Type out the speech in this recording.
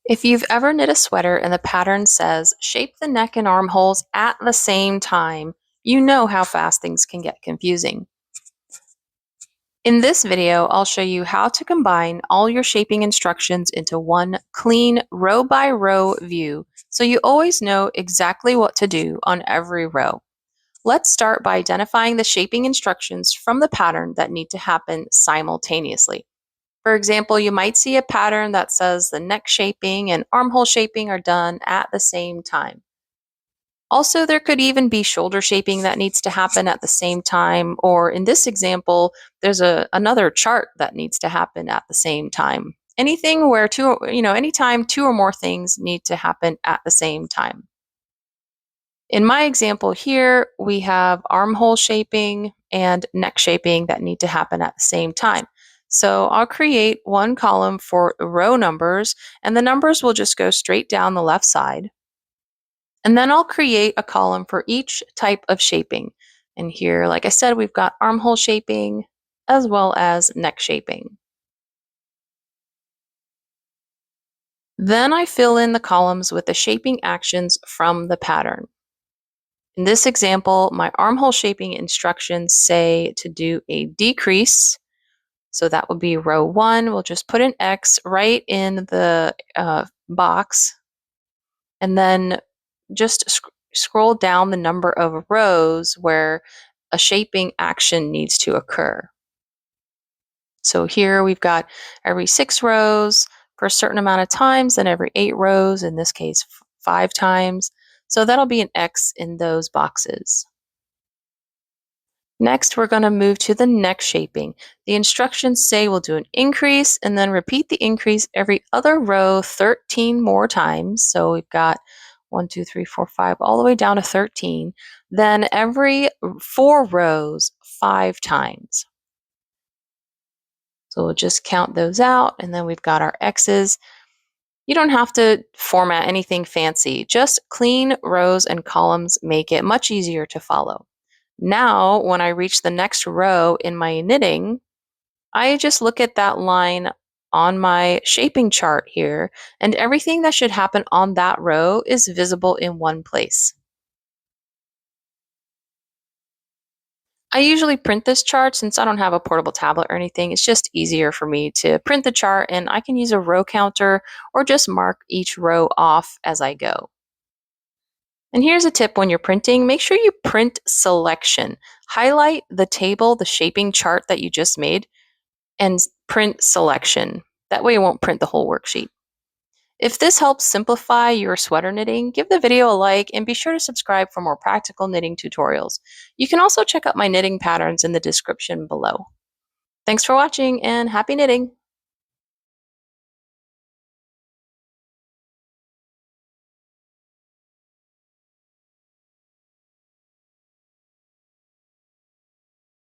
If you've ever knit a sweater and the pattern says shape the neck and armholes at the same time, you know how fast things can get confusing. In this video, I'll show you how to combine all your shaping instructions into one clean row by row view so you always know exactly what to do on every row. Let's start by identifying the shaping instructions from the pattern that need to happen simultaneously. For example, you might see a pattern that says the neck shaping and armhole shaping are done at the same time. Also, there could even be shoulder shaping that needs to happen at the same time, or in this example, there's another chart that needs to happen at the same time. Anything where anytime two or more things need to happen at the same time. In my example here, we have armhole shaping and neck shaping that need to happen at the same time. So I'll create one column for row numbers, and the numbers will just go straight down the left side. And then I'll create a column for each type of shaping. And here, like I said, we've got armhole shaping as well as neck shaping. Then I fill in the columns with the shaping actions from the pattern. In this example, my armhole shaping instructions say to do a decrease. So that would be row 1. We'll just put an X right in the box and then just scroll down the number of rows where a shaping action needs to occur. So here we've got every 6 rows for a certain amount of times, then every 8 rows, in this case 5 times. So that'll be an X in those boxes. Next, we're going to move to the neck shaping. The instructions say we'll do an increase and then repeat the increase every other row 13 more times. So we've got 1, 2, 3, 4, 5, all the way down to 13. Then every 4 rows 5 times. So we'll just count those out, and then we've got our X's. You don't have to format anything fancy. Just clean rows and columns make it much easier to follow. Now, when I reach the next row in my knitting, I just look at that line on my shaping chart here, and everything that should happen on that row is visible in one place. I usually print this chart since I don't have a portable tablet or anything. It's just easier for me to print the chart, and I can use a row counter or just mark each row off as I go. And here's a tip when you're printing, make sure you print selection. Highlight the table, the shaping chart that you just made, and print selection. That way it won't print the whole worksheet. If this helps simplify your sweater knitting, give the video a like and be sure to subscribe for more practical knitting tutorials. You can also check out my knitting patterns in the description below. Thanks for watching and happy knitting!